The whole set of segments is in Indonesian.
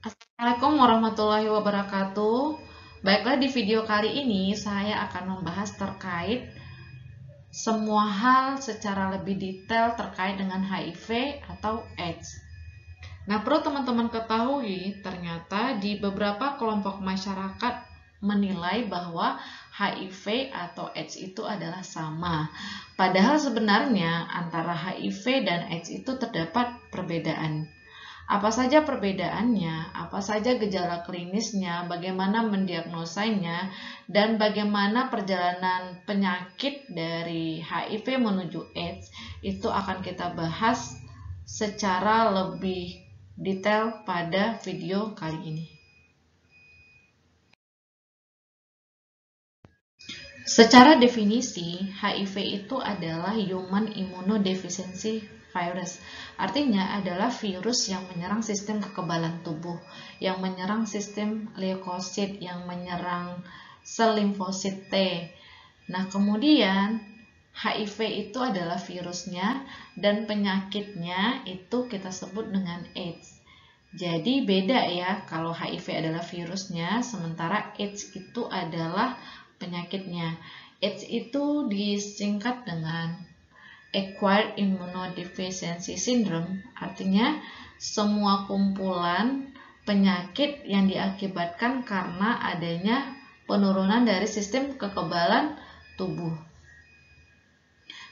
Assalamualaikum warahmatullahi wabarakatuh. Baiklah, di video kali ini saya akan membahas terkait semua hal secara lebih detail terkait dengan HIV atau AIDS. Nah, perlu teman-teman ketahui, ternyata di beberapa kelompok masyarakat menilai bahwa HIV atau AIDS itu adalah sama. Padahal sebenarnya antara HIV dan AIDS itu terdapat perbedaan. Apa saja perbedaannya, apa saja gejala klinisnya, bagaimana mendiagnosanya, dan bagaimana perjalanan penyakit dari HIV menuju AIDS, itu akan kita bahas secara lebih detail pada video kali ini. Secara definisi, HIV itu adalah Human Immunodeficiency Virus. Artinya adalah virus yang menyerang sistem kekebalan tubuh, yang menyerang sistem leukosit, yang menyerang sel limfosit T. Nah, kemudian HIV itu adalah virusnya dan penyakitnya itu kita sebut dengan AIDS. Jadi beda ya, kalau HIV adalah virusnya, sementara AIDS itu adalah penyakitnya. AIDS itu disingkat dengan Acquired Immunodeficiency Syndrome, artinya semua kumpulan penyakit yang diakibatkan karena adanya penurunan dari sistem kekebalan tubuh.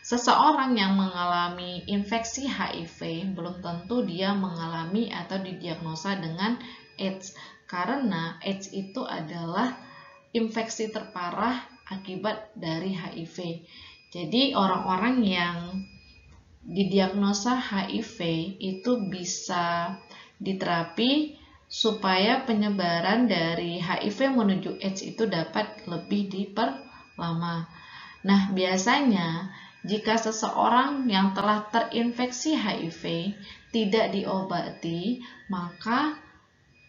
Seseorang yang mengalami infeksi HIV belum tentu dia mengalami atau didiagnosa dengan AIDS, karena AIDS itu adalah infeksi terparah akibat dari HIV. Jadi orang-orang yang didiagnosa HIV itu bisa diterapi supaya penyebaran dari HIV menuju AIDS itu dapat lebih diperlama. Nah, biasanya jika seseorang yang telah terinfeksi HIV tidak diobati, maka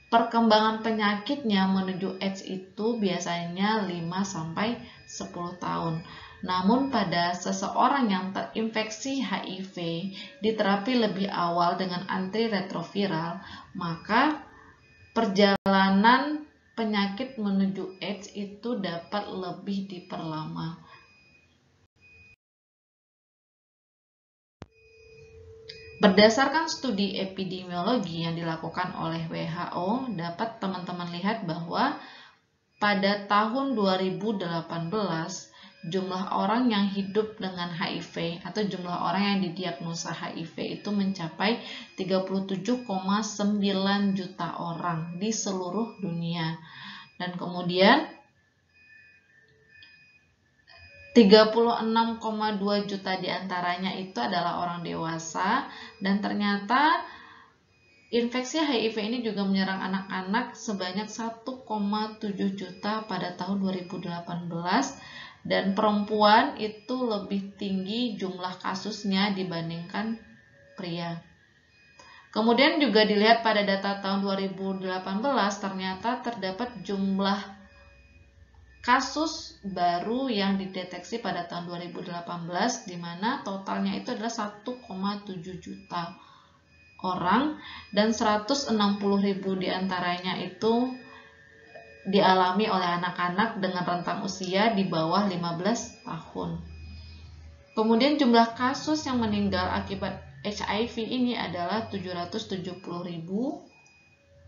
perkembangan penyakitnya menuju AIDS itu biasanya 5-10 tahun. Namun pada seseorang yang terinfeksi HIV diterapi lebih awal dengan antiretroviral, maka perjalanan penyakit menuju AIDS itu dapat lebih diperlama. Berdasarkan studi epidemiologi yang dilakukan oleh WHO, dapat teman-teman lihat bahwa pada tahun 2018, jumlah orang yang hidup dengan HIV atau jumlah orang yang didiagnosa HIV itu mencapai 37,9 juta orang di seluruh dunia. Dan kemudian 36,2 juta diantaranya itu adalah orang dewasa, dan ternyata infeksi HIV ini juga menyerang anak-anak sebanyak 1,7 juta pada tahun 2018, dan perempuan itu lebih tinggi jumlah kasusnya dibandingkan pria. Kemudian juga dilihat pada data tahun 2018, ternyata terdapat jumlah kasus baru yang dideteksi pada tahun 2018, di mana totalnya itu adalah 1,7 juta orang, dan 160.000 diantaranya itu dialami oleh anak-anak dengan rentang usia di bawah 15 tahun. Kemudian jumlah kasus yang meninggal akibat HIV ini adalah 770.000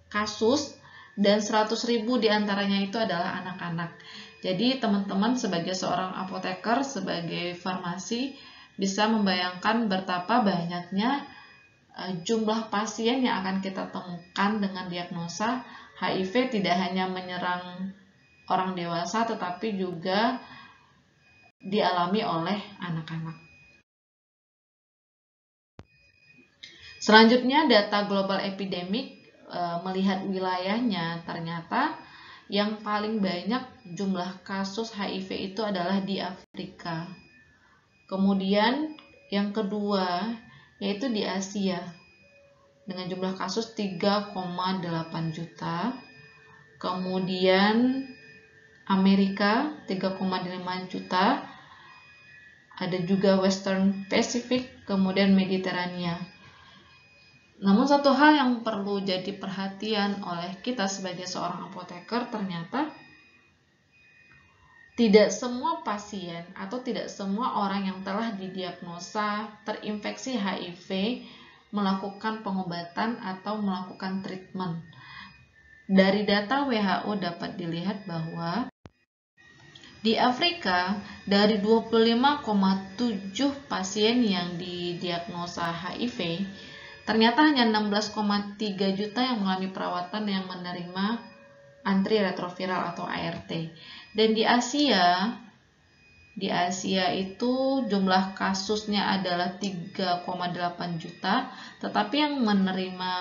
kasus, dan 100.000 diantaranya itu adalah anak-anak. Jadi teman-teman sebagai seorang apoteker, sebagai farmasi, bisa membayangkan betapa banyaknya jumlah pasien yang akan kita temukan dengan diagnosa HIV tidak hanya menyerang orang dewasa, tetapi juga dialami oleh anak-anak. Selanjutnya, data global epidemic melihat wilayahnya, ternyata yang paling banyak jumlah kasus HIV itu adalah di Afrika. Kemudian yang kedua yaitu di Asia dengan jumlah kasus 3,8 juta. Kemudian Amerika 3,5 juta. Ada juga Western Pacific, kemudian Mediterania. Namun satu hal yang perlu jadi perhatian oleh kita sebagai seorang apoteker, ternyata tidak semua pasien atau tidak semua orang yang telah didiagnosa terinfeksi HIV melakukan pengobatan atau melakukan treatment. Dari data WHO dapat dilihat bahwa di Afrika, dari 25,7 pasien yang didiagnosa HIV, ternyata hanya 16,3 juta yang mengalami perawatan yang menerima antiretroviral atau ART. Dan di Asia itu jumlah kasusnya adalah 3,8 juta, tetapi yang menerima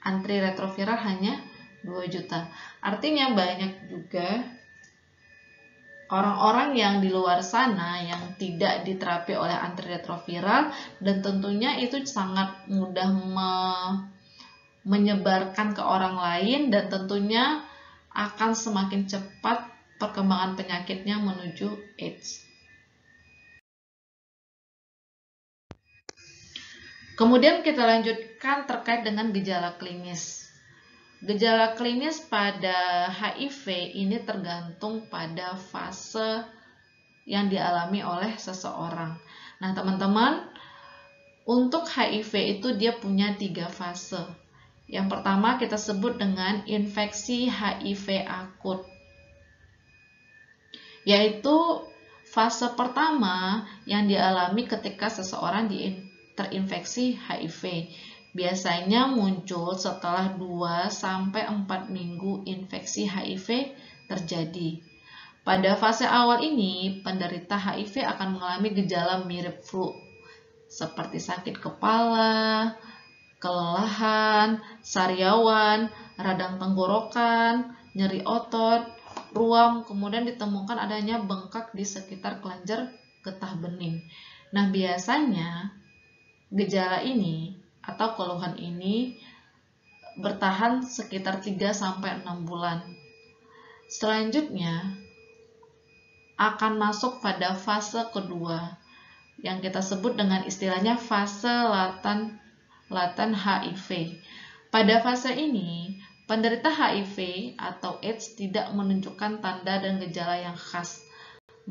antiretroviral hanya 2 juta. Artinya banyak juga orang-orang yang di luar sana yang tidak diterapi oleh antiretroviral, dan tentunya itu sangat mudah menyebarkan ke orang lain, dan tentunya akan semakin cepat perkembangan penyakitnya menuju AIDS. Kemudian kita lanjutkan terkait dengan gejala klinis. Gejala klinis pada HIV ini tergantung pada fase yang dialami oleh seseorang. Nah, teman-teman, untuk HIV itu dia punya 3 fase. Yang pertama kita sebut dengan infeksi HIV akut, yaitu fase pertama yang dialami ketika seseorang terinfeksi HIV. Biasanya muncul setelah 2-4 minggu infeksi HIV terjadi. Pada fase awal ini, penderita HIV akan mengalami gejala mirip flu, seperti sakit kepala, kelelahan, sariawan, radang tenggorokan, nyeri otot, ruam, kemudian ditemukan adanya bengkak di sekitar kelenjar getah bening. Nah, biasanya gejala ini atau keluhan ini bertahan sekitar 3-6 bulan. Selanjutnya akan masuk pada fase kedua yang kita sebut dengan istilahnya fase laten HIV. Pada fase ini, penderita HIV atau AIDS tidak menunjukkan tanda dan gejala yang khas,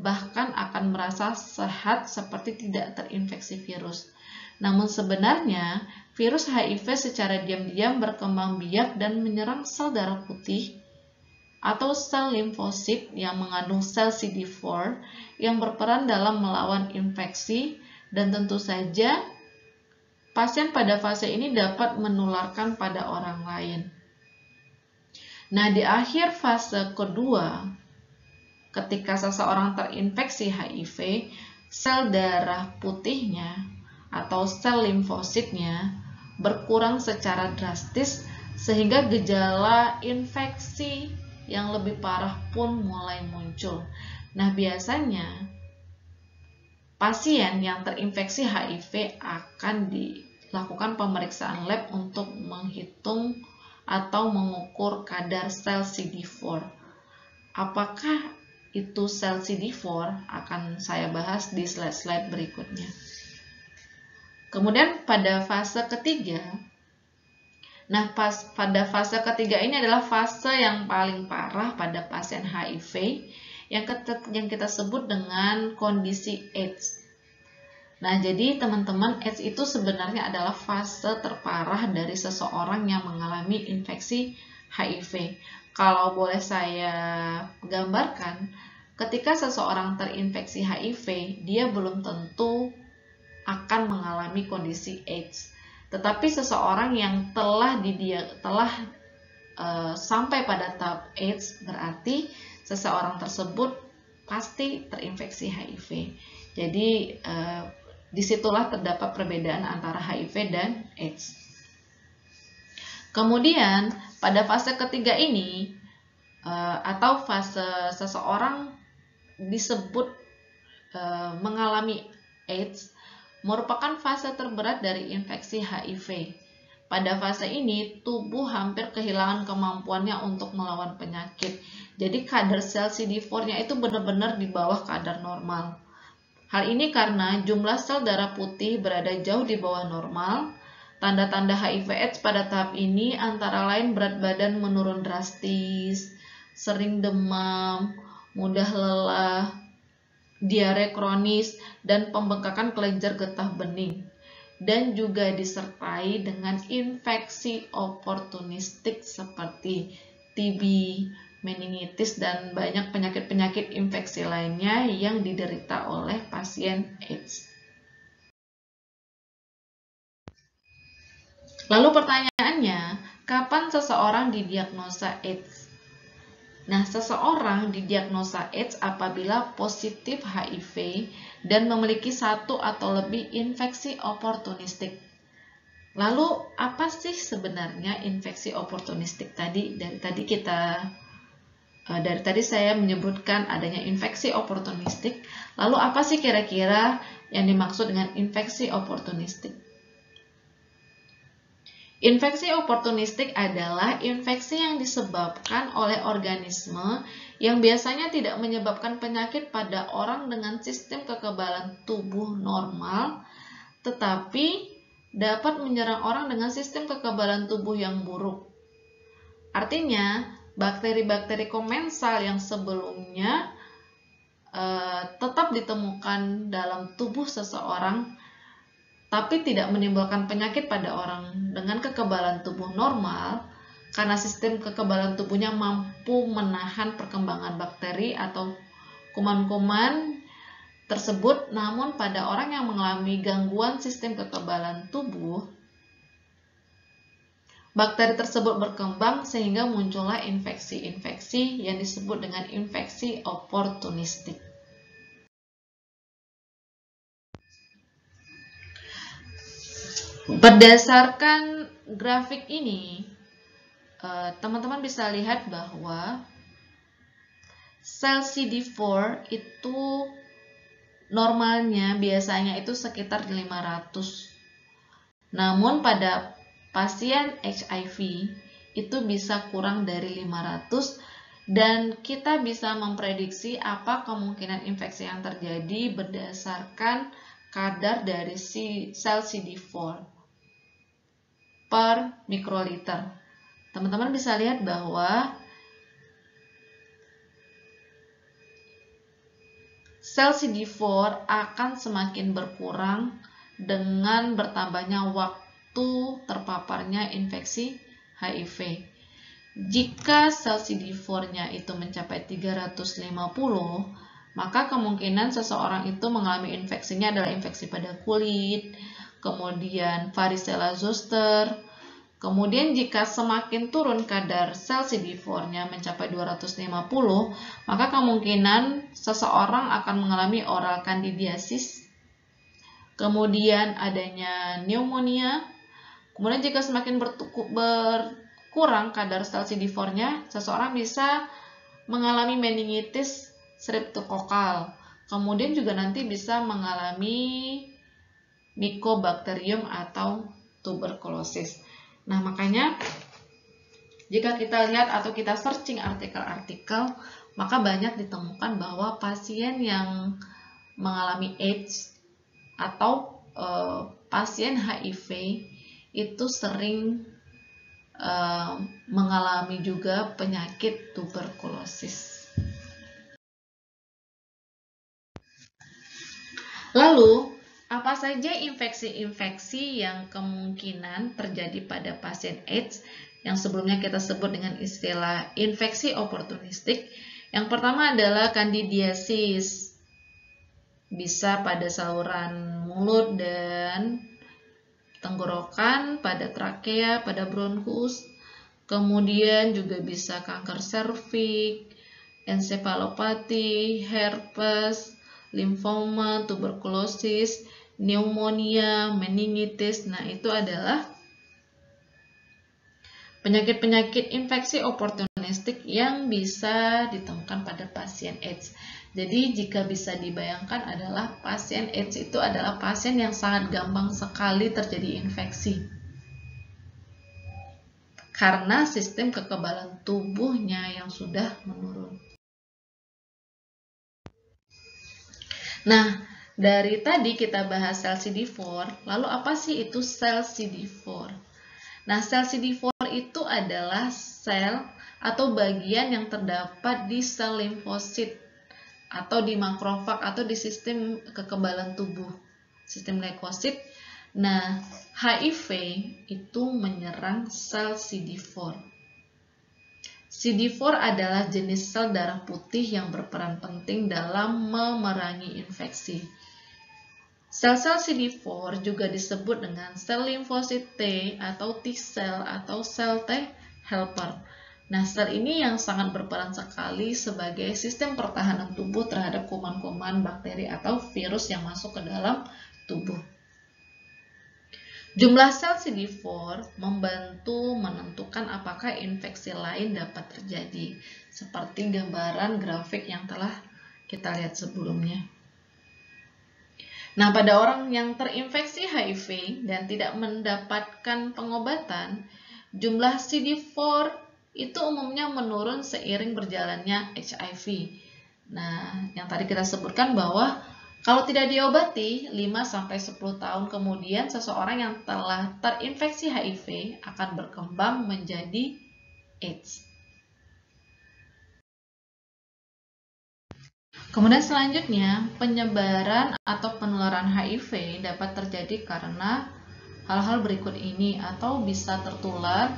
bahkan akan merasa sehat seperti tidak terinfeksi virus. Namun sebenarnya, virus HIV secara diam-diam berkembang biak dan menyerang sel darah putih atau sel limfosit yang mengandung sel CD4 yang berperan dalam melawan infeksi, dan tentu saja pasien pada fase ini dapat menularkan pada orang lain. Nah, di akhir fase kedua, ketika seseorang terinfeksi HIV, sel darah putihnya atau sel limfositnya berkurang secara drastis sehingga gejala infeksi yang lebih parah pun mulai muncul. Nah, biasanya pasien yang terinfeksi HIV akan dilakukan pemeriksaan lab untuk menghitung atau mengukur kadar sel CD4. Apakah itu sel CD4 akan saya bahas di slide-slide berikutnya. Kemudian pada fase ketiga, pada fase ketiga ini adalah fase yang paling parah pada pasien HIV yang kita sebut dengan kondisi AIDS. Nah, jadi teman-teman, AIDS itu sebenarnya adalah fase terparah dari seseorang yang mengalami infeksi HIV. Kalau boleh saya gambarkan, ketika seseorang terinfeksi HIV, dia belum tentu akan mengalami kondisi AIDS. Tetapi seseorang yang telah sampai pada tahap AIDS, berarti seseorang tersebut pasti terinfeksi HIV. Jadi disitulah terdapat perbedaan antara HIV dan AIDS. Kemudian pada fase ketiga ini atau fase seseorang disebut mengalami AIDS, merupakan fase terberat dari infeksi HIV. Pada fase ini, tubuh hampir kehilangan kemampuannya untuk melawan penyakit. Jadi kadar sel CD4-nya itu benar-benar di bawah kadar normal. Hal ini karena jumlah sel darah putih berada jauh di bawah normal, Tanda-tanda HIV/AIDS pada tahap ini antara lain berat badan menurun drastis, sering demam, mudah lelah, diare kronis, dan pembengkakan kelenjar getah bening. Dan juga disertai dengan infeksi oportunistik seperti TB, meningitis, dan banyak penyakit-penyakit infeksi lainnya yang diderita oleh pasien AIDS. Lalu pertanyaannya, kapan seseorang didiagnosa AIDS? Nah, seseorang didiagnosa AIDS apabila positif HIV dan memiliki satu atau lebih infeksi oportunistik. Lalu, apa sih sebenarnya infeksi oportunistik tadi? Dari tadi saya menyebutkan adanya infeksi oportunistik. Lalu, apa sih kira-kira yang dimaksud dengan infeksi oportunistik? Infeksi oportunistik adalah infeksi yang disebabkan oleh organisme yang biasanya tidak menyebabkan penyakit pada orang dengan sistem kekebalan tubuh normal, tetapi dapat menyerang orang dengan sistem kekebalan tubuh yang buruk. Artinya, bakteri-bakteri komensal yang sebelumnya tetap ditemukan dalam tubuh seseorang tapi tidak menimbulkan penyakit pada orang dengan kekebalan tubuh normal karena sistem kekebalan tubuhnya mampu menahan perkembangan bakteri atau kuman-kuman tersebut. Namun pada orang yang mengalami gangguan sistem kekebalan tubuh, bakteri tersebut berkembang sehingga muncullah infeksi-infeksi yang disebut dengan infeksi oportunistik. Berdasarkan grafik ini, teman-teman bisa lihat bahwa sel CD4 itu normalnya biasanya itu sekitar 500. Namun pada pasien HIV itu bisa kurang dari 500 dan kita bisa memprediksi apa kemungkinan infeksi yang terjadi berdasarkan kadar dari sel CD4 per mikroliter. Teman-teman bisa lihat bahwa sel CD4 akan semakin berkurang dengan bertambahnya waktu terpaparnya infeksi HIV. Jika sel CD4-nya itu mencapai 350, maka kemungkinan seseorang itu mengalami infeksinya adalah infeksi pada kulit, kemudian varicella zoster. Kemudian jika semakin turun kadar sel CD4-nya mencapai 250, maka kemungkinan seseorang akan mengalami oral candidiasis. Kemudian adanya pneumonia. Kemudian jika semakin berkurang kadar sel CD4-nya, seseorang bisa mengalami meningitis streptokokal. Kemudian juga nanti bisa mengalami Mycobacterium atau tuberkulosis. Nah, makanya jika kita lihat atau kita searching artikel-artikel, maka banyak ditemukan bahwa pasien yang mengalami AIDS atau pasien HIV itu sering mengalami juga penyakit tuberkulosis. Lalu, apa saja infeksi-infeksi yang kemungkinan terjadi pada pasien AIDS yang sebelumnya kita sebut dengan istilah infeksi oportunistik? Yang pertama adalah candidiasis. Bisa pada saluran mulut dan tenggorokan, pada trakea, pada bronkus. Kemudian juga bisa kanker serviks, ensefalopati, herpes, limfoma, tuberkulosis, pneumonia, meningitis. Nah, itu adalah penyakit-penyakit infeksi oportunistik yang bisa ditemukan pada pasien AIDS. Jadi, jika bisa dibayangkan adalah pasien AIDS itu adalah pasien yang sangat gampang sekali terjadi infeksi. Karena sistem kekebalan tubuhnya yang sudah menurun. Nah, Dari tadi kita bahas sel CD4, lalu apa sih itu sel CD4? Nah, sel CD4 itu adalah sel atau bagian yang terdapat di sel limfosit atau di makrofag atau di sistem kekebalan tubuh, sistem leukosit. Nah, HIV itu menyerang sel CD4. CD4 adalah jenis sel darah putih yang berperan penting dalam memerangi infeksi. Sel-sel CD4 juga disebut dengan sel limfosit T atau T cell atau sel T helper. Nah, sel ini yang sangat berperan sekali sebagai sistem pertahanan tubuh terhadap kuman-kuman, bakteri, atau virus yang masuk ke dalam tubuh. Jumlah sel CD4 membantu menentukan apakah infeksi lain dapat terjadi, seperti gambaran grafik yang telah kita lihat sebelumnya. Nah, pada orang yang terinfeksi HIV dan tidak mendapatkan pengobatan, jumlah CD4 itu umumnya menurun seiring berjalannya HIV. Nah, yang tadi kita sebutkan bahwa kalau tidak diobati, 5-10 tahun kemudian seseorang yang telah terinfeksi HIV akan berkembang menjadi AIDS. Kemudian selanjutnya, penyebaran atau penularan HIV dapat terjadi karena hal-hal berikut ini atau bisa tertular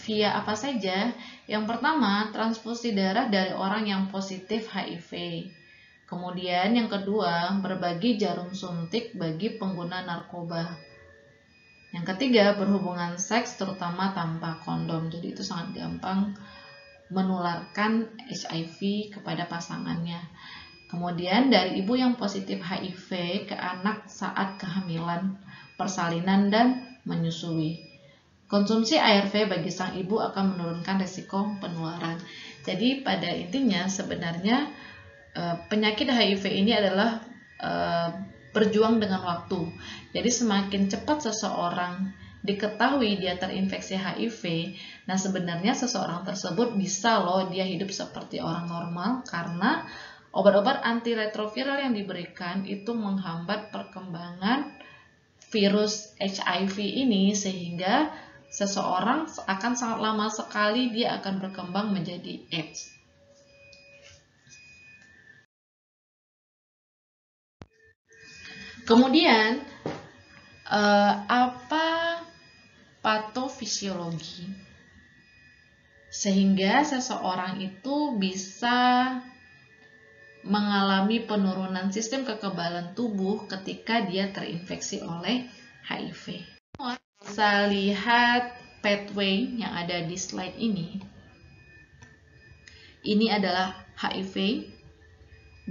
via apa saja. Yang pertama, transfusi darah dari orang yang positif HIV. Kemudian yang kedua, berbagi jarum suntik bagi pengguna narkoba. Yang ketiga, berhubungan seks terutama tanpa kondom. Jadi itu sangat gampang menularkan HIV kepada pasangannya. Kemudian dari ibu yang positif HIV ke anak saat kehamilan, persalinan, dan menyusui. Konsumsi ARV bagi sang ibu akan menurunkan risiko penularan. Jadi pada intinya sebenarnya penyakit HIV ini adalah berjuang dengan waktu. Jadi semakin cepat seseorang diketahui dia terinfeksi HIV, nah sebenarnya seseorang tersebut bisa loh dia hidup seperti orang normal karena obat-obat antiretroviral yang diberikan itu menghambat perkembangan virus HIV ini sehingga seseorang akan sangat lama sekali dia akan berkembang menjadi AIDS. Kemudian apa patofisiologi sehingga seseorang itu bisa mengalami penurunan sistem kekebalan tubuh ketika dia terinfeksi oleh HIV. Bisa lihat pathway yang ada di slide ini. Ini adalah HIV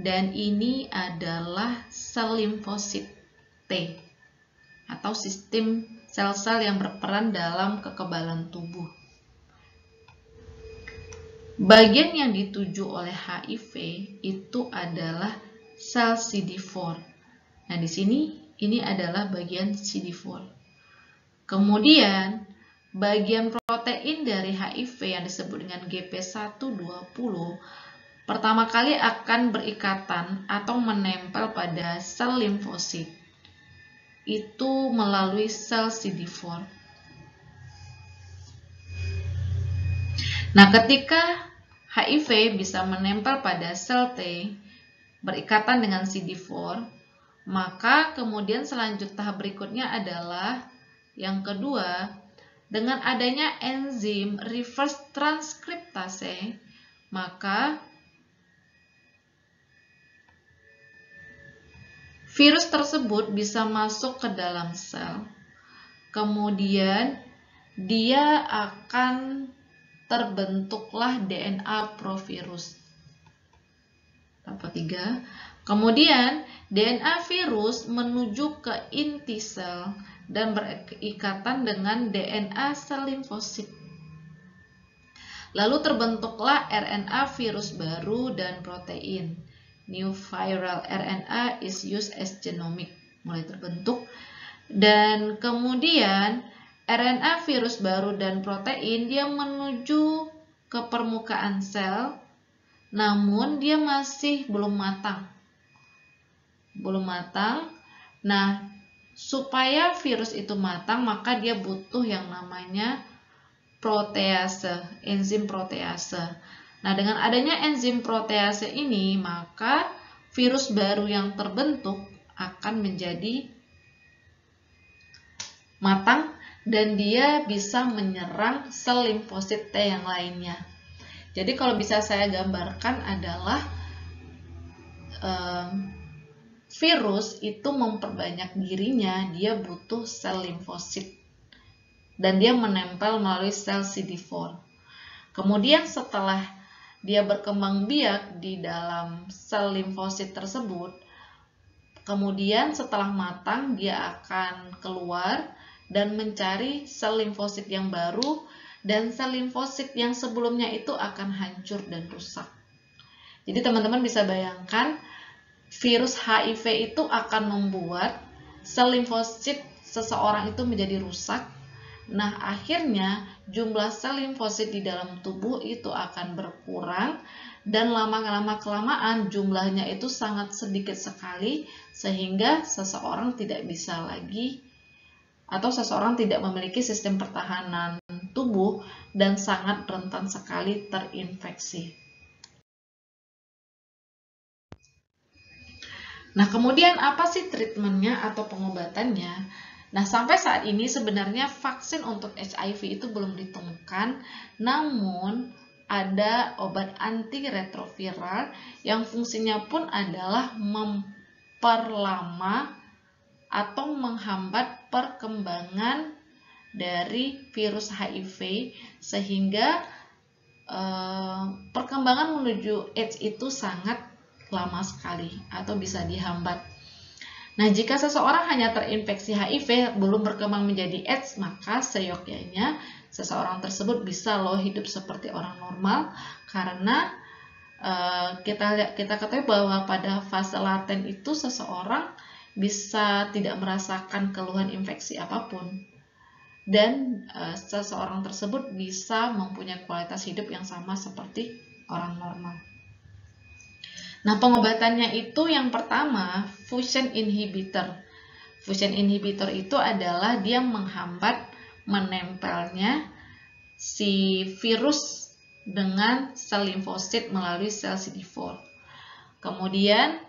dan ini adalah sel limfosit T atau sistem sel-sel yang berperan dalam kekebalan tubuh. Bagian yang dituju oleh HIV itu adalah sel CD4. Nah, di sini ini adalah bagian CD4. Kemudian, bagian protein dari HIV yang disebut dengan GP120 pertama kali akan berikatan atau menempel pada sel limfosit. Itu melalui sel CD4. Nah, ketika HIV bisa menempel pada sel T berikatan dengan CD4, maka kemudian selanjut tahap berikutnya adalah yang kedua, dengan adanya enzim reverse transkriptase, maka virus tersebut bisa masuk ke dalam sel. Kemudian dia akan terbentuklah DNA provirus. Tahap ketiga, kemudian DNA virus menuju ke inti sel dan berikatan dengan DNA sel limfosit. Lalu terbentuklah RNA virus baru dan protein. New viral RNA is used as genomic. Mulai terbentuk. Dan kemudian RNA virus baru dan protein dia menuju ke permukaan sel, namun dia masih belum matang. belum matang. Nah, supaya virus itu matang, maka dia butuh yang namanya protease, enzim protease. Nah, dengan adanya enzim protease ini, maka virus baru yang terbentuk akan menjadi matang dan dia bisa menyerang sel limfosit T yang lainnya. Jadi kalau bisa saya gambarkan adalah virus itu memperbanyak dirinya, dia butuh sel limfosit dan dia menempel melalui sel CD4. Kemudian setelah dia berkembang biak di dalam sel limfosit tersebut, kemudian setelah matang dia akan keluar dan mencari sel limfosit yang baru, dan sel limfosit yang sebelumnya itu akan hancur dan rusak. Jadi teman-teman bisa bayangkan virus HIV itu akan membuat sel limfosit seseorang itu menjadi rusak. Nah, akhirnya jumlah sel limfosit di dalam tubuh itu akan berkurang dan lama-lama kelamaan jumlahnya itu sangat sedikit sekali sehingga seseorang tidak bisa lagi atau seseorang tidak memiliki sistem pertahanan tubuh dan sangat rentan sekali terinfeksi. Nah, kemudian apa sih treatmentnya atau pengobatannya? Nah, sampai saat ini sebenarnya vaksin untuk HIV itu belum ditemukan, namun ada obat antiretroviral yang fungsinya pun adalah memperlama atau menghambat perkembangan dari virus HIV sehingga perkembangan menuju AIDS itu sangat lama sekali atau bisa dihambat. Nah, jika seseorang hanya terinfeksi HIV belum berkembang menjadi AIDS, maka seyogyanya seseorang tersebut bisa loh hidup seperti orang normal karena kita ketahui bahwa pada fase laten itu seseorang bisa tidak merasakan keluhan infeksi apapun dan seseorang tersebut bisa mempunyai kualitas hidup yang sama seperti orang normal. Nah, pengobatannya itu yang pertama fusion inhibitor. Fusion inhibitor itu adalah dia menghambat menempelnya si virus dengan sel limfosit melalui sel CD4. Kemudian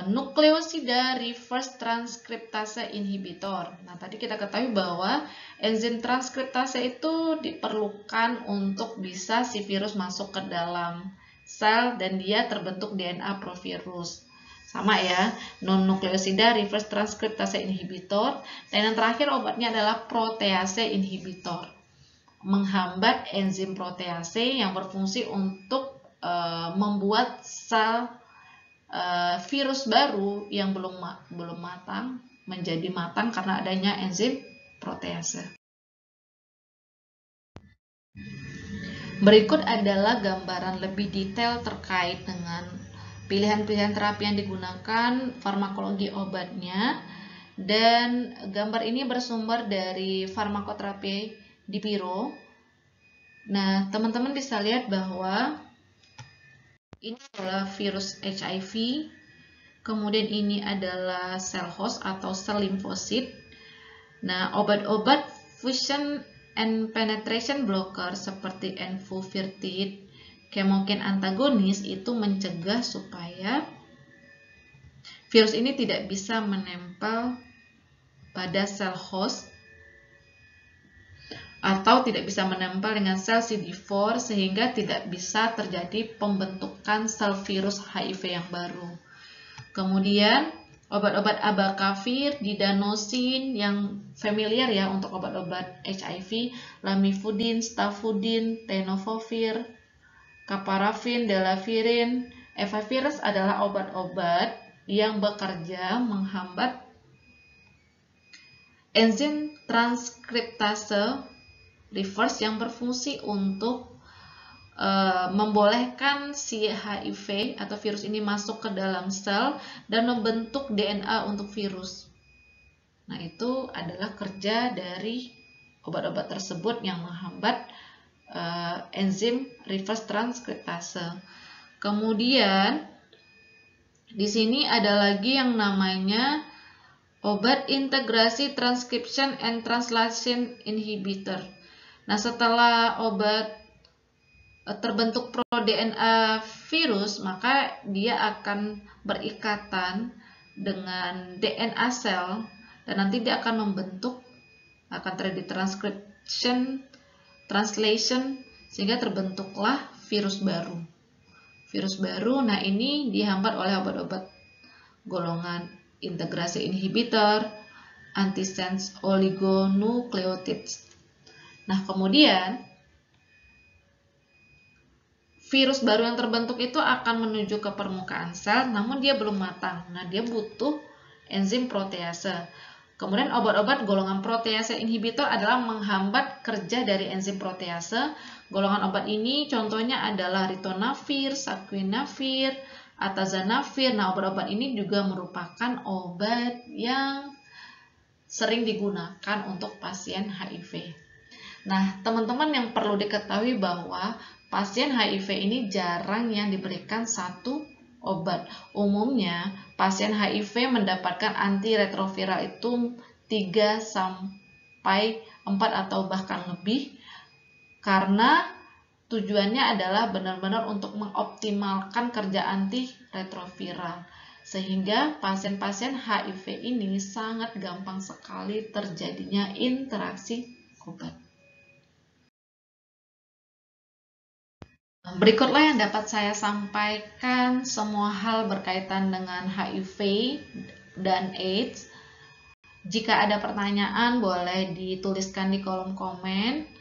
nukleosida reverse transkriptase inhibitor. Nah, tadi kita ketahui bahwa enzim transkriptase itu diperlukan untuk bisa si virus masuk ke dalam sel dan dia terbentuk DNA provirus. Sama ya, non-nukleosida reverse transkriptase inhibitor. Dan yang terakhir obatnya adalah protease inhibitor. Menghambat enzim protease yang berfungsi untuk membuat sel virus baru yang belum matang menjadi matang karena adanya enzim protease. Berikut adalah gambaran lebih detail terkait dengan pilihan-pilihan terapi yang digunakan, farmakologi obatnya, dan gambar ini bersumber dari farmakoterapi di Piro. Nah, teman-teman bisa lihat bahwa ini adalah virus HIV, kemudian ini adalah sel host atau sel limfosit. Nah, obat-obat fusion and penetration blocker seperti enfuvirtide, chemokine antagonis itu mencegah supaya virus ini tidak bisa menempel pada sel host atau tidak bisa menempel dengan sel CD4 sehingga tidak bisa terjadi pembentukan sel virus HIV yang baru. Kemudian obat-obat abacavir, didanosin yang familiar ya untuk obat-obat HIV, lamivudin, stafudin, tenofovir, caparafin, delavirin, efavirenz adalah obat-obat yang bekerja menghambat enzim transkriptase reverse yang berfungsi untuk membolehkan si HIV atau virus ini masuk ke dalam sel dan membentuk DNA untuk virus. Nah, itu adalah kerja dari obat-obat tersebut yang menghambat enzim reverse transkriptase. Kemudian Di sini ada lagi yang namanya obat integrasi transcription and translation inhibitor. Nah, setelah obat terbentuk pro-DNA virus, maka dia akan berikatan dengan DNA sel dan nanti dia akan membentuk, akan terjadi translation sehingga terbentuklah virus baru. Virus baru, nah ini dihambat oleh obat-obat golongan integrasi inhibitor, antisense oligonucleotides. Nah, kemudian virus baru yang terbentuk itu akan menuju ke permukaan sel, namun dia belum matang. Nah, dia butuh enzim protease. Kemudian obat-obat golongan protease inhibitor adalah menghambat kerja dari enzim protease. Golongan obat ini contohnya adalah ritonavir, saquinavir, atazanavir. Nah, obat-obat ini juga merupakan obat yang sering digunakan untuk pasien HIV. Nah, teman-teman yang perlu diketahui bahwa pasien HIV ini jarang yang diberikan satu obat. Umumnya, pasien HIV mendapatkan antiretroviral itu 3 sampai 4 atau bahkan lebih karena tujuannya adalah benar-benar untuk mengoptimalkan kerja antiretroviral. Sehingga pasien-pasien HIV ini sangat gampang sekali terjadinya interaksi obat. Berikutlah yang dapat saya sampaikan semua hal berkaitan dengan HIV dan AIDS. Jika ada pertanyaan boleh dituliskan di kolom komen.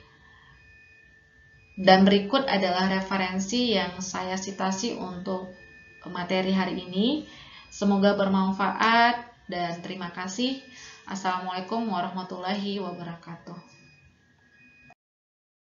Dan berikut adalah referensi yang saya citasi untuk materi hari ini. Semoga bermanfaat dan terima kasih. Assalamualaikum warahmatullahi wabarakatuh.